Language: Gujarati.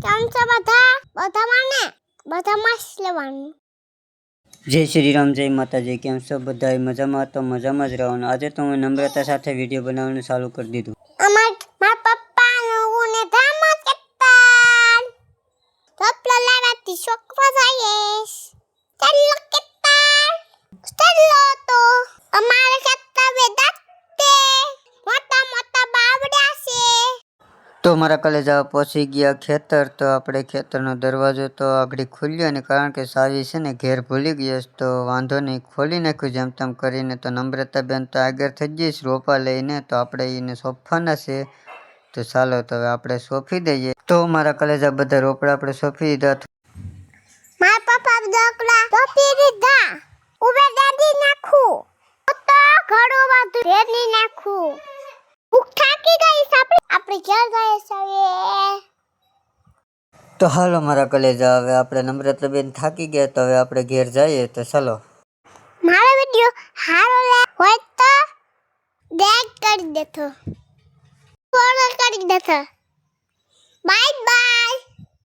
કેમ છો બધા? બધામાં જ લેવાનું. જય શ્રી રામ, જય માતાજી. કેમ છો બધા? મજામાં? તો મજામાં જ રહેવાનું. આજે તો હું નમ્રતા સાથે વિડીયો બનાવવાનું ચાલુ કરી દીધું. મારા પપ્પાનું ને ધામા કેતન તપલો લાવતી છોકરો જાયેશ. ચાલો કેતન ચાલો તો અમારે ખેતર વેદાતે મોટા બાવડા છે. તો મારા કલેજા પહોંચી ગયા ખેતર. તો આપણે ખેતરનો દરવાજો તો આગળ ખુલ્યો ને, કારણ કે સાવી છે ને ઘેર ભૂલી ગયો, તો વાંધો નહીં, ખોલી નાખ્યું જેમ તેમ કરીને. તો નમ્રતાબેન તો આગળ થઈ જઈશ રોપા લઈને. તો આપણે એને સોંપવાના છે. તો ચાલો તો હવે આપણે સોંપી દઈએ. તો મારા કલેજા બધા રોપડા આપણે સોંપી દીધા. મારા પપ્પા ડોકલા સોંપી દીધા. ઉભે દાદી નાખું તો ઘડું બધું ભેરની નાખું. ભૂખ થાકી ગઈ આપણે ઘેર જઈએ છીએ. તો હાલો મારા કલેજા, હવે આપણે નમ્રતાબેન થાકી ગયા, તો હવે આપણે ઘેર જઈએ. તો ચાલો. મારો વિડિયો સારો હોય તો લાઈક કરી દેજો, ફોલો કરી દેજો. Bye bye.